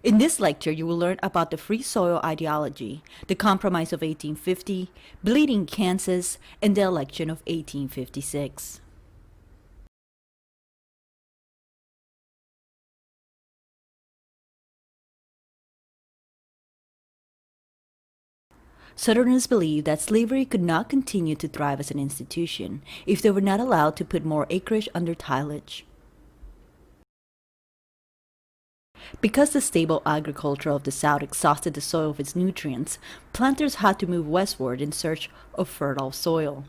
In this lecture, you will learn about the Free Soil ideology, the Compromise of 1850, Bleeding Kansas, and the election of 1856. Southerners believed that slavery could not continue to thrive as an institution if they were not allowed to put more acreage under tillage. Because the stable agriculture of the South exhausted the soil of its nutrients, planters had to move westward in search of fertile soil.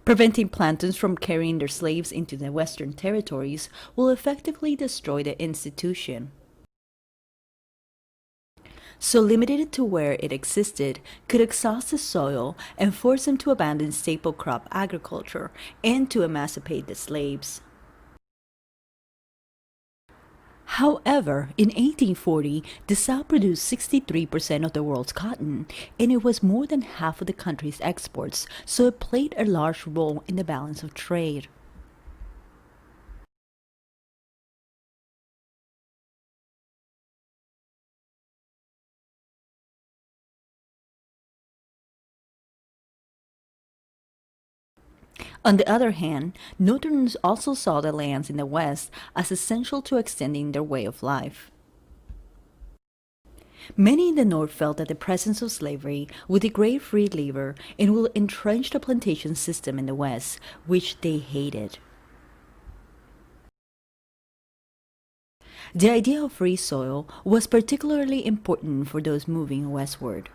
Preventing planters from carrying their slaves into the western territories will effectively destroy the institution. So limited it to where it existed, could exhaust the soil and force them to abandon staple crop agriculture and to emancipate the slaves. However, in 1840, the South produced 63% of the world's cotton, and it was more than half of the country's exports, so it played a large role in the balance of trade. On the other hand, Northerners also saw the lands in the West as essential to extending their way of life. Many in the North felt that the presence of slavery would degrade free labor and will entrench the plantation system in the West, which they hated. The idea of free soil was particularly important for those moving westward.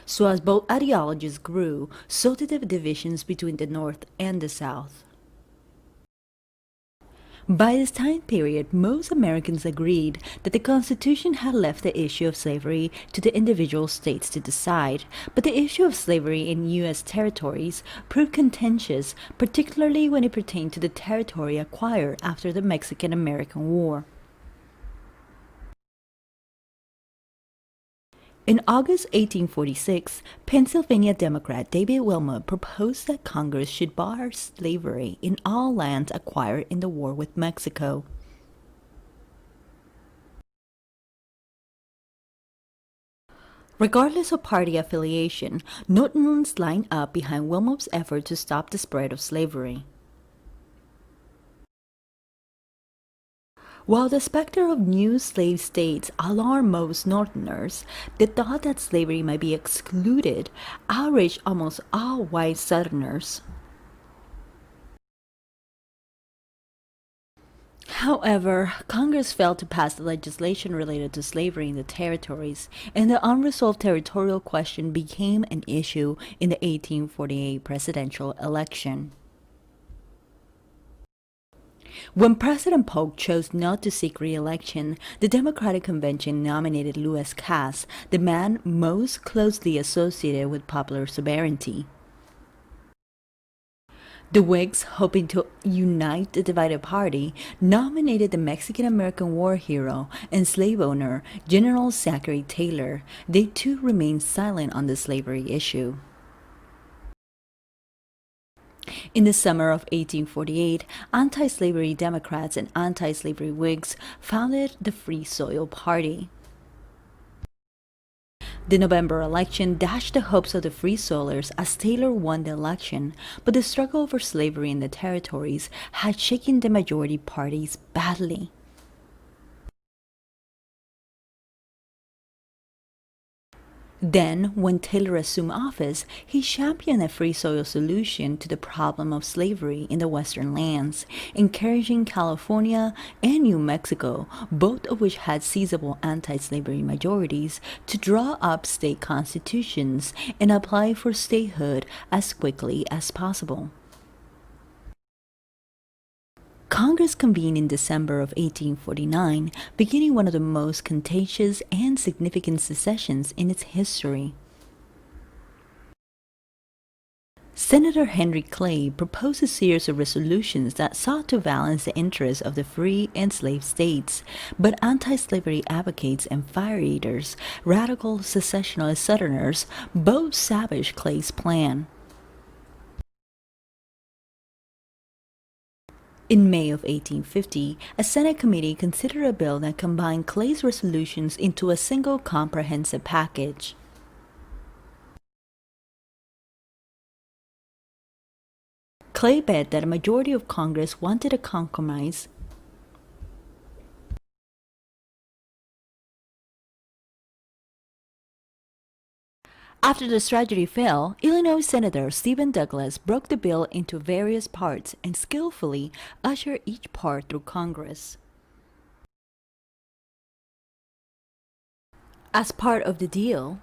So as both ideologies grew, so did the divisions between the North and the South. By this time period, most Americans agreed that the Constitution had left the issue of slavery to the individual states to decide, but the issue of slavery in U.S. territories proved contentious, particularly when it pertained to the territory acquired after the Mexican-American War. In August 1846, Pennsylvania Democrat David Wilmot proposed that Congress should bar slavery in all lands acquired in the war with Mexico. Regardless of party affiliation, Northerners lined up behind Wilmot's effort to stop the spread of slavery. While the specter of new slave states alarmed most Northerners, the thought that slavery might be excluded outraged almost all white Southerners. However, Congress failed to pass the legislation related to slavery in the territories, and the unresolved territorial question became an issue in the 1848 presidential election. When President Polk chose not to seek re-election, the Democratic Convention nominated Lewis Cass, the man most closely associated with popular sovereignty. The Whigs, hoping to unite the divided party, nominated the Mexican-American war hero and slave owner General Zachary Taylor. They too remained silent on the slavery issue. In the summer of 1848, anti-slavery Democrats and anti-slavery Whigs founded the Free Soil Party. The November election dashed the hopes of the Free Soilers as Taylor won the election, but the struggle over slavery in the territories had shaken the majority parties badly. Then, when Taylor assumed office, he championed a free soil solution to the problem of slavery in the western lands, encouraging California and New Mexico, both of which had sizable anti-slavery majorities, to draw up state constitutions and apply for statehood as quickly as possible. Congress convened in December of 1849, beginning one of the most contentious and significant secessions in its history. Senator Henry Clay proposed a series of resolutions that sought to balance the interests of the free and slave states, but anti-slavery advocates and fire eaters, radical secessionist Southerners, both savaged Clay's plan. In May of 1850, a Senate committee considered a bill that combined Clay's resolutions into a single comprehensive package. Clay bet that a majority of Congress wanted a compromise. After the strategy fell, Illinois Senator Stephen Douglas broke the bill into various parts and skillfully ushered each part through Congress. As part of the deal,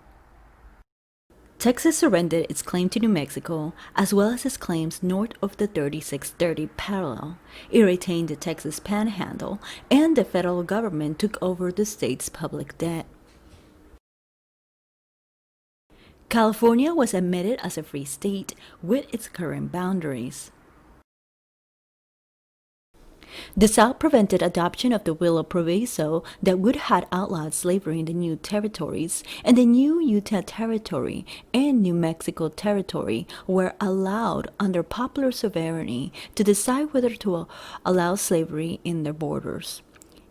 Texas surrendered its claim to New Mexico, as well as its claims north of the 3630 parallel. It retained the Texas Panhandle, and the federal government took over the state's public debt. California was admitted as a free state with its current boundaries. The South prevented adoption of the Willow Proviso that would have outlawed slavery in the new territories, and the new Utah Territory and New Mexico Territory were allowed under popular sovereignty to decide whether to allow slavery in their borders.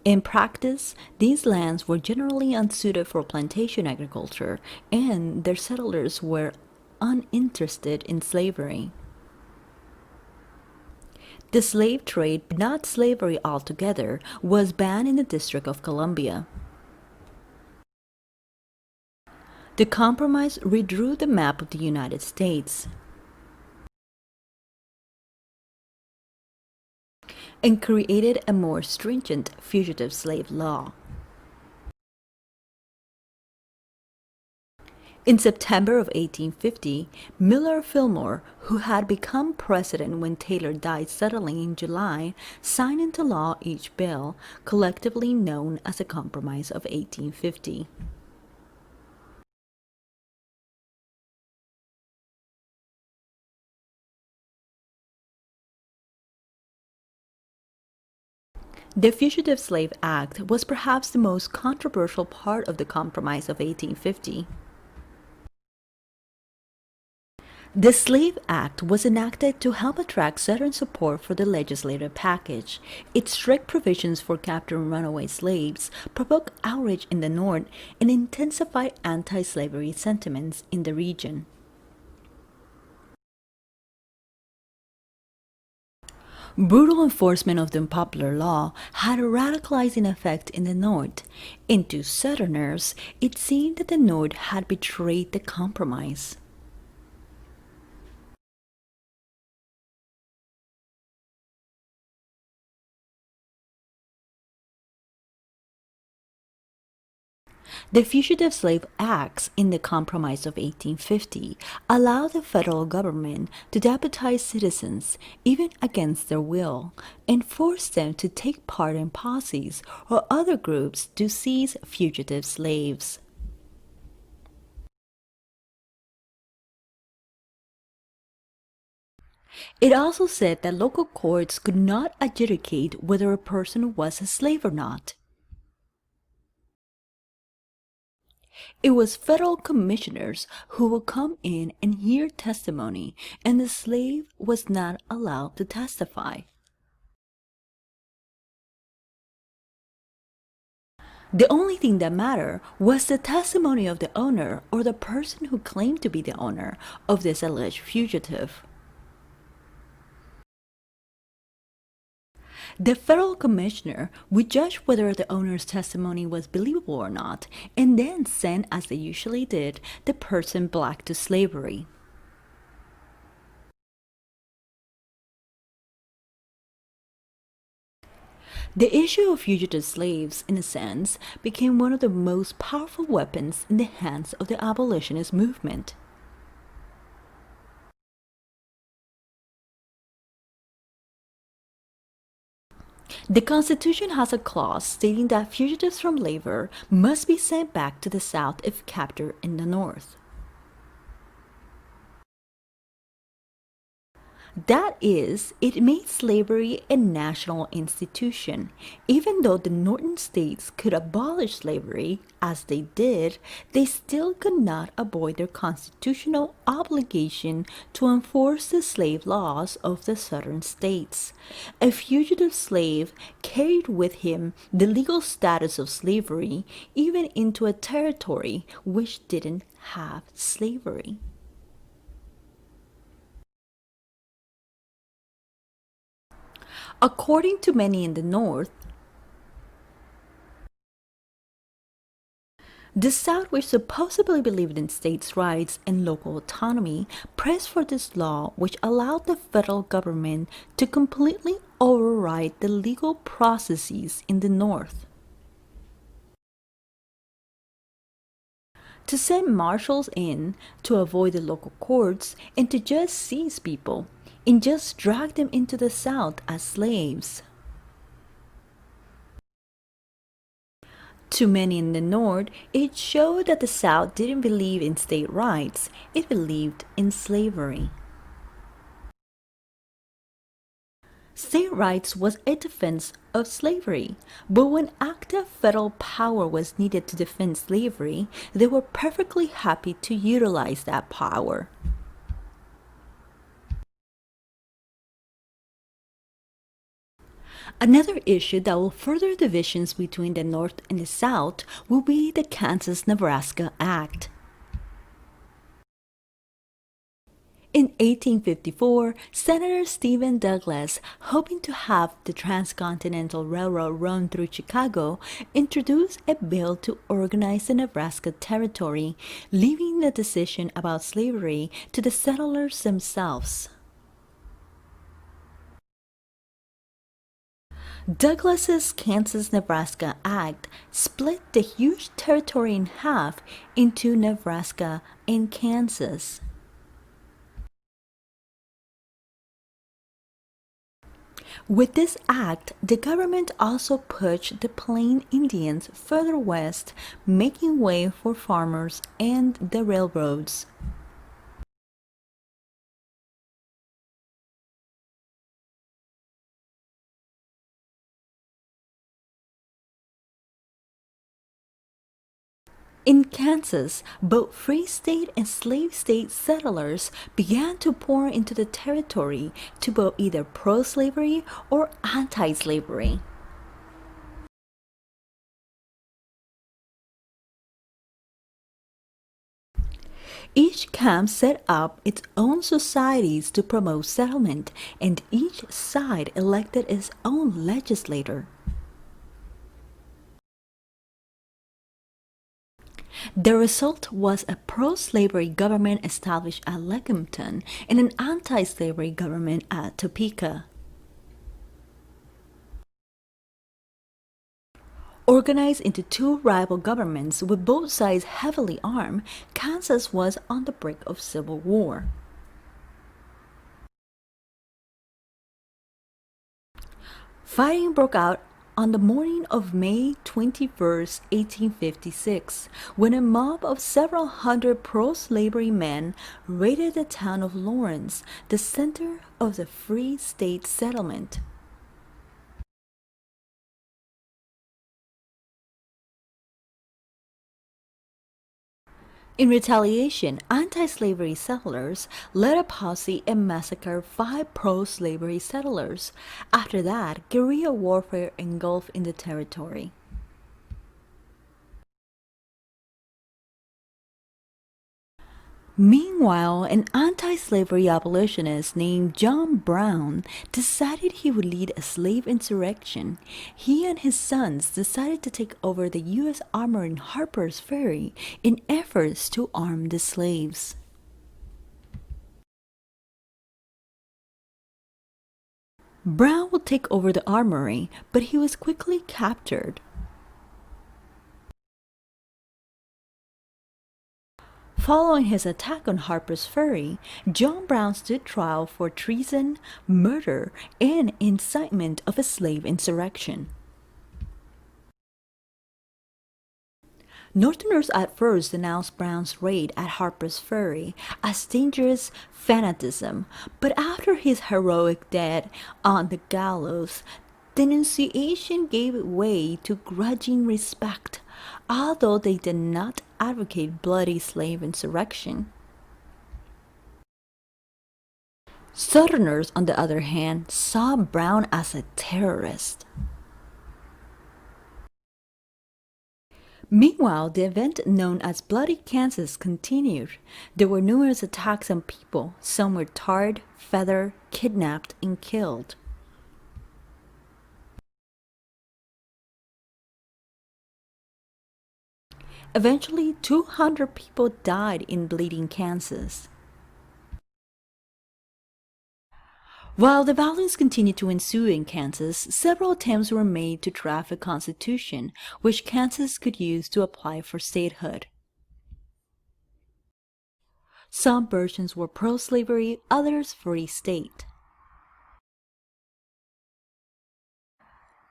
In practice, these lands were generally unsuited for plantation agriculture, and their settlers were uninterested in slavery. The slave trade, but not slavery altogether, was banned in the District of Columbia. The compromise redrew the map of the United States and created a more stringent fugitive slave law. In September of 1850, Miller Fillmore, who had become president when Taylor died suddenly in July, signed into law each bill, collectively known as the Compromise of 1850. The Fugitive Slave Act was perhaps the most controversial part of the Compromise of 1850. The Slave Act was enacted to help attract Southern support for the legislative package. Its strict provisions for capturing runaway slaves provoked outrage in the North and intensified anti-slavery sentiments in the region. Brutal enforcement of the unpopular law had a radicalizing effect in the North, and to Southerners, it seemed that the North had betrayed the compromise. The Fugitive Slave Acts in the Compromise of 1850 allowed the federal government to deputize citizens, even against their will, and force them to take part in posses or other groups to seize fugitive slaves. It also said that local courts could not adjudicate whether a person was a slave or not. It was federal commissioners who would come in and hear testimony, and the slave was not allowed to testify. The only thing that mattered was the testimony of the owner or the person who claimed to be the owner of this alleged fugitive. The federal commissioner would judge whether the owner's testimony was believable or not, and then send, as they usually did, the person back to slavery. The issue of fugitive slaves, in a sense, became one of the most powerful weapons in the hands of the abolitionist movement. The Constitution has a clause stating that fugitives from labor must be sent back to the South if captured in the North. That is, it made slavery a national institution. Even though the northern states could abolish slavery, as they did, they still could not avoid their constitutional obligation to enforce the slave laws of the southern states. A fugitive slave carried with him the legal status of slavery even into a territory which didn't have slavery. According to many in the North, the South, which supposedly believed in states' rights and local autonomy, pressed for this law which allowed the federal government to completely override the legal processes in the North. To send marshals in to avoid the local courts and to just seize people and just drag them into the South as slaves. To many in the North, it showed that the South didn't believe in state rights, it believed in slavery. State rights was a defense of slavery, but when active federal power was needed to defend slavery, they were perfectly happy to utilize that power. Another issue that will further divisions between the North and the South will be the Kansas Nebraska Act. In 1854, Senator Stephen Douglas, hoping to have the Transcontinental Railroad run through Chicago, introduced a bill to organize the Nebraska Territory, leaving the decision about slavery to the settlers themselves. Douglas's Kansas-Nebraska Act split the huge territory in half into Nebraska and Kansas. With this act, the government also pushed the Plain Indians further west, making way for farmers and the railroads. In Kansas, both free state and slave state settlers began to pour into the territory to vote either pro-slavery or anti-slavery. Each camp set up its own societies to promote settlement, and each side elected its own legislator. The result was a pro-slavery government established at Lecompton and an anti-slavery government at Topeka. Organized into two rival governments with both sides heavily armed, Kansas was on the brink of civil war. Fighting broke out on the morning of May 21st, 1856, when a mob of several hundred pro-slavery men raided the town of Lawrence, the center of the Free State settlement. In retaliation, anti-slavery settlers led a posse and massacred 5 pro-slavery settlers. After that, guerrilla warfare engulfed in the territory. Meanwhile, an anti-slavery abolitionist named John Brown decided he would lead a slave insurrection. He and his sons decided to take over the U.S. armor in Harper's Ferry in efforts to arm the slaves. Brown would take over the armory, but he was quickly captured. Following his attack on Harper's Ferry, John Brown stood trial for treason, murder, and incitement of a slave insurrection. Northerners at first denounced Brown's raid at Harper's Ferry as dangerous fanaticism, but after his heroic death on the gallows, denunciation gave way to grudging respect, although they did not advocate bloody slave insurrection. Southerners, on the other hand, saw Brown as a terrorist. Meanwhile, the event known as Bloody Kansas continued. There were numerous attacks on people. Some were tarred, feathered, kidnapped, and killed. Eventually, 200 people died in Bleeding Kansas. While the violence continued to ensue in Kansas, several attempts were made to draft a constitution, which Kansas could use to apply for statehood. Some versions were pro-slavery, others free state.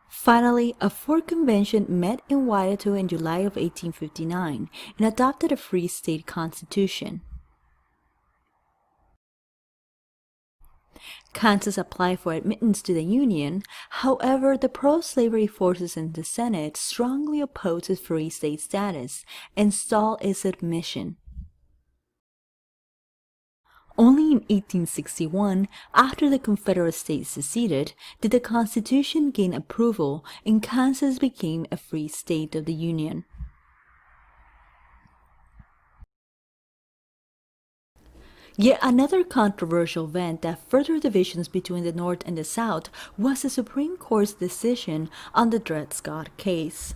Finally, a fourth convention met in Waiato in July of 1859 and adopted a free state constitution. Kansas applied for admittance to the Union. However, the pro-slavery forces in the Senate strongly opposed its free state status and stalled its admission. Only in 1861, after the Confederate States seceded, did the Constitution gain approval and Kansas became a free state of the Union. Yet another controversial event that furthered divisions between the North and the South was the Supreme Court's decision on the Dred Scott case.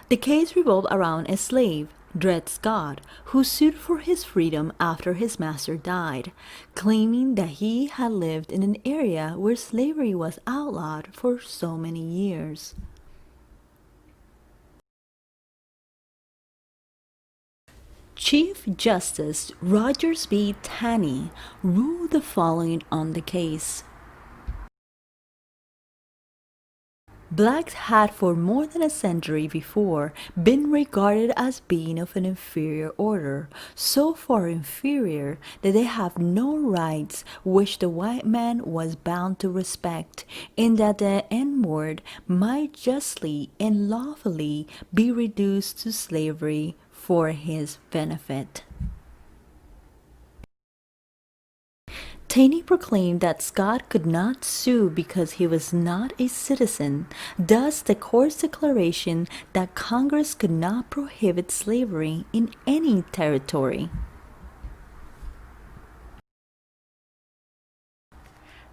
The case revolved around a slave, Dred Scott, who sued for his freedom after his master died, claiming that he had lived in an area where slavery was outlawed for so many years. Chief Justice Rogers B. Taney ruled the following on the case. Blacks had for more than a century before been regarded as being of an inferior order, so far inferior that they have no rights which the white man was bound to respect, and that the N-word might justly and lawfully be reduced to slavery for his benefit. Taney proclaimed that Scott could not sue because he was not a citizen, thus the court's declaration that Congress could not prohibit slavery in any territory.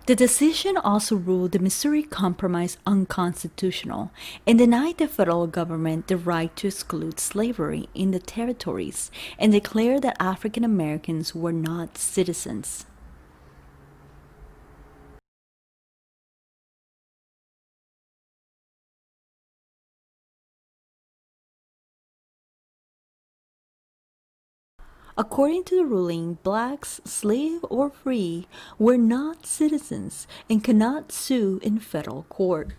The decision also ruled the Missouri Compromise unconstitutional and denied the federal government the right to exclude slavery in the territories and declared that African Americans were not citizens. According to the ruling, blacks, slave or free, were not citizens and cannot sue in federal court.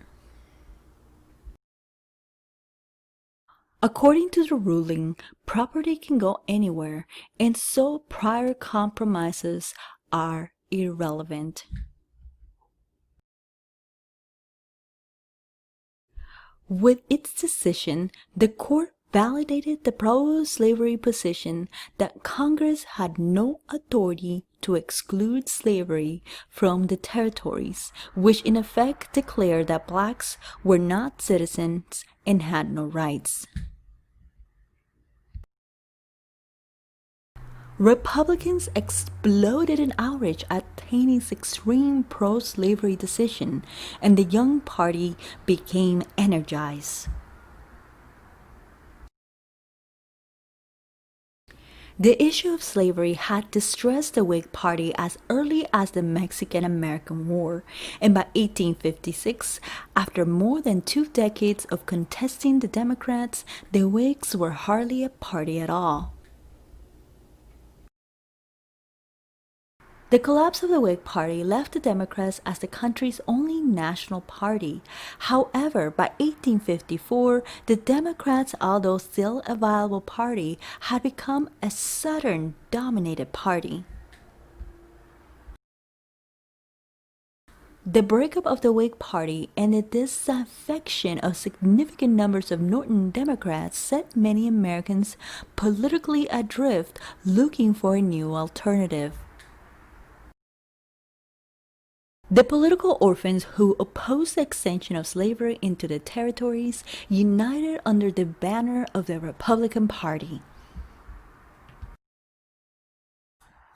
According to the ruling, property can go anywhere, and so prior compromises are irrelevant. With its decision, the court validated the pro-slavery position that Congress had no authority to exclude slavery from the territories, which in effect declared that blacks were not citizens and had no rights. Republicans exploded in outrage at Taney's extreme pro-slavery decision, and the Young Party became energized. The issue of slavery had distressed the Whig Party as early as the Mexican-American War, and by 1856, after more than 2 decades of contesting the Democrats, the Whigs were hardly a party at all. The collapse of the Whig Party left the Democrats as the country's only national party. However, by 1854, the Democrats, although still a viable party, had become a Southern-dominated party. The breakup of the Whig Party and the disaffection of significant numbers of Northern Democrats set many Americans politically adrift, looking for a new alternative. The political orphans who opposed the extension of slavery into the territories united under the banner of the Republican Party.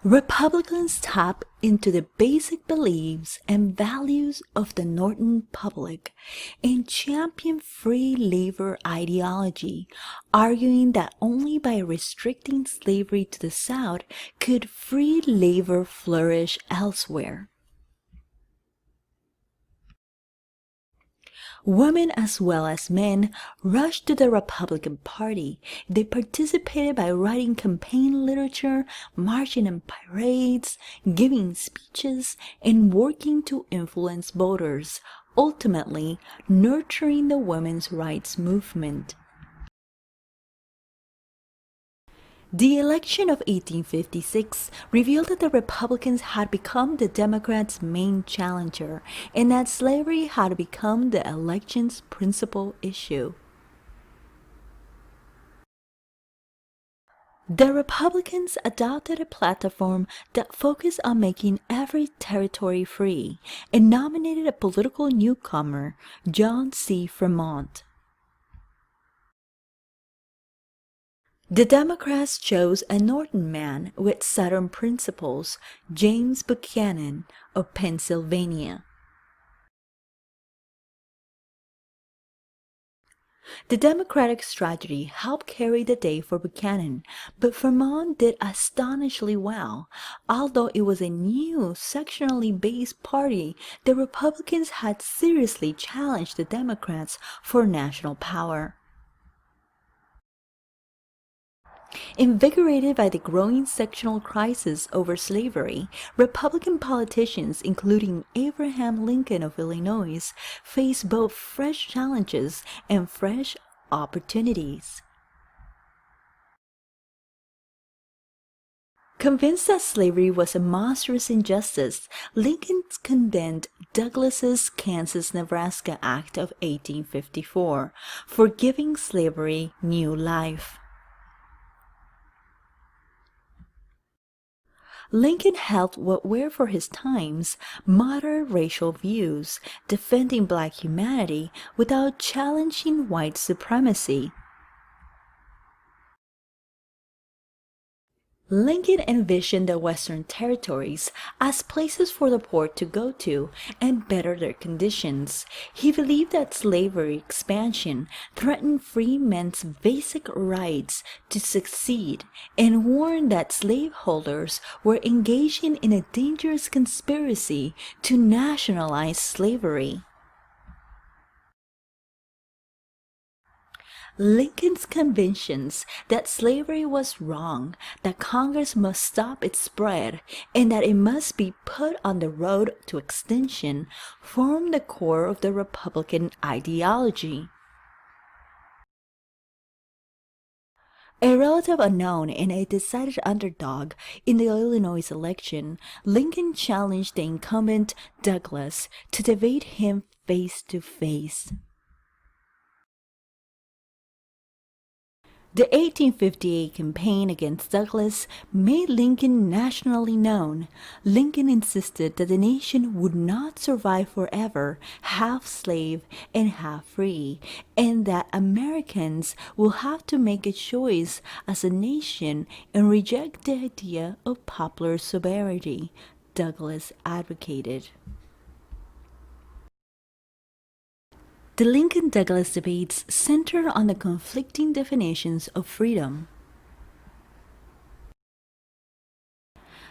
Republicans tap into the basic beliefs and values of the Northern public and champion free labor ideology, arguing that only by restricting slavery to the South could free labor flourish elsewhere. Women as well as men rushed to the Republican Party. They participated by writing campaign literature, marching in parades, giving speeches, and working to influence voters, ultimately nurturing the women's rights movement. The election of 1856 revealed that the Republicans had become the Democrats' main challenger and that slavery had become the election's principal issue. The Republicans adopted a platform that focused on making every territory free and nominated a political newcomer, John C. Fremont. The Democrats chose a Northern man with Southern principles, James Buchanan of Pennsylvania. The Democratic strategy helped carry the day for Buchanan, but Fremont did astonishingly well. Although it was a new, sectionally based party, the Republicans had seriously challenged the Democrats for national power. Invigorated by the growing sectional crisis over slavery, Republican politicians, including Abraham Lincoln of Illinois, faced both fresh challenges and fresh opportunities. Convinced that slavery was a monstrous injustice, Lincoln condemned Douglas's Kansas Nebraska Act of 1854 for giving slavery new life. Lincoln held what were for his times moderate racial views, defending black humanity without challenging white supremacy. Lincoln envisioned the Western territories as places for the poor to go to and better their conditions. He believed that slavery expansion threatened free men's basic rights to succeed and warned that slaveholders were engaging in a dangerous conspiracy to nationalize slavery. Lincoln's convictions that slavery was wrong, that Congress must stop its spread, and that it must be put on the road to extinction formed the core of the Republican ideology. A relative unknown and a decided underdog in the Illinois election, Lincoln challenged the incumbent Douglas to debate him face to face. The 1858 campaign against Douglas made Lincoln nationally known. Lincoln insisted that the nation would not survive forever, half slave and half free, and that Americans will have to make a choice as a nation and reject the idea of popular sovereignty, Douglas advocated. The Lincoln-Douglas debates centered on the conflicting definitions of freedom.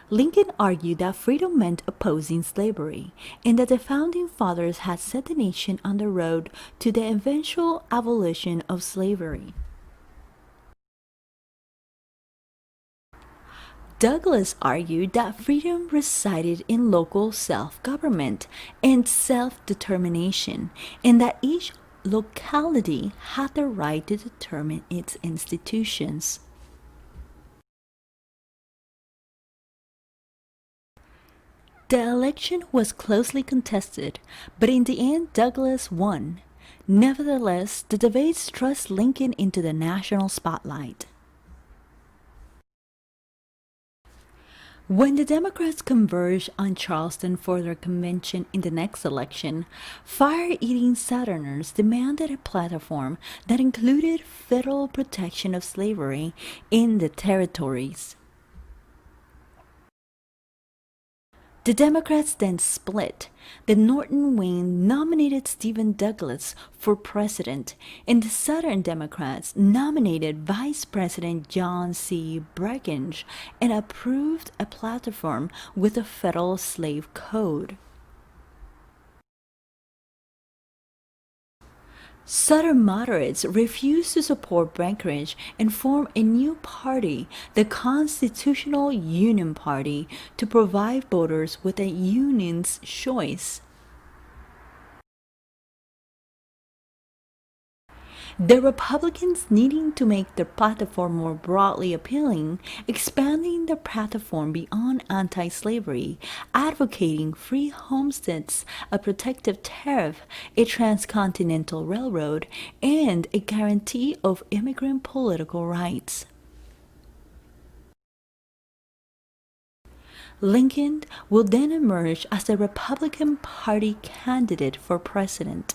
Lincoln argued that freedom meant opposing slavery, and that the Founding Fathers had set the nation on the road to the eventual abolition of slavery. Douglas argued that freedom resided in local self-government and self-determination, and that each locality had the right to determine its institutions. The election was closely contested, but in the end Douglas won. Nevertheless, the debates thrust Lincoln into the national spotlight. When the Democrats converged on Charleston for their convention in the next election, fire-eating Southerners demanded a platform that included federal protection of slavery in the territories. The Democrats then split. The Northern wing nominated Stephen Douglas for president, and the Southern Democrats nominated Vice President John C. Breckinridge and approved a platform with a federal slave code. Southern moderates refused to support Breckinridge and formed a new party, the Constitutional Union Party, to provide voters with a union's choice. The Republicans needing to make their platform more broadly appealing, expanding the platform beyond anti-slavery, advocating free homesteads, a protective tariff, a transcontinental railroad, and a guarantee of immigrant political rights. Lincoln will then emerge as the Republican Party candidate for president.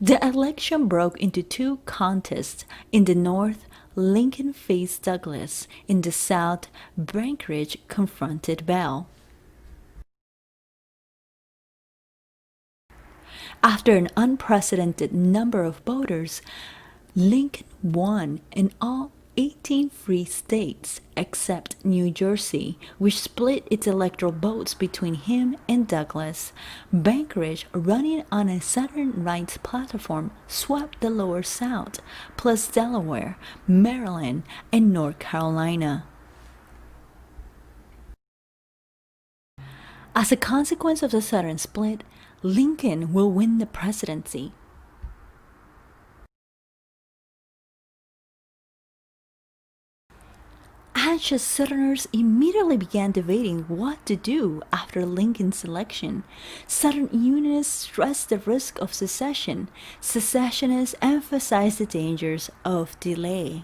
The election broke into two contests. In the North, Lincoln faced Douglas. In the South, Breckinridge confronted Bell. After an unprecedented number of voters, Lincoln won in all 18 free states except New Jersey, which split its electoral votes between him and Douglas. Breckinridge, running on a Southern rights platform, swept the lower South, plus Delaware, Maryland, and North Carolina. As a consequence of the Southern split, Lincoln will win the presidency. Anxious Southerners immediately began debating what to do after Lincoln's election. Southern Unionists stressed the risk of secession. Secessionists emphasized the dangers of delay.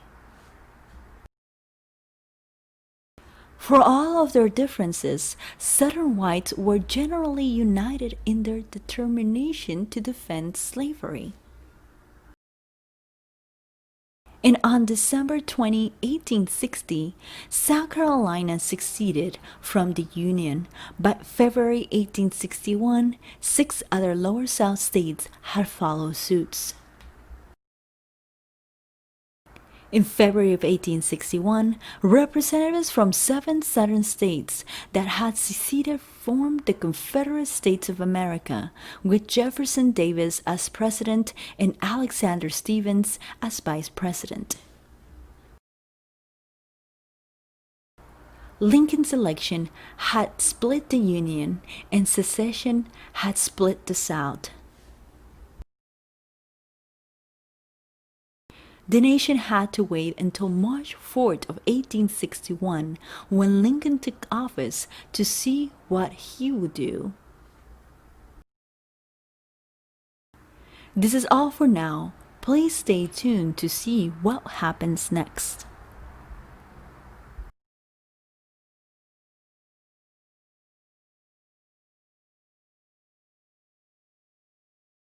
For all of their differences, Southern whites were generally united in their determination to defend slavery. And on December 20, 1860, South Carolina seceded from the Union. By February 1861, 6 other lower South states had followed suit. In February of 1861, representatives from 7 southern states that had seceded formed the Confederate States of America, with Jefferson Davis as president and Alexander Stephens as vice president. Lincoln's election had split the Union, and secession had split the South. The nation had to wait until March 4th of 1861, when Lincoln took office, to see what he would do. This is all for now. Please stay tuned to see what happens next.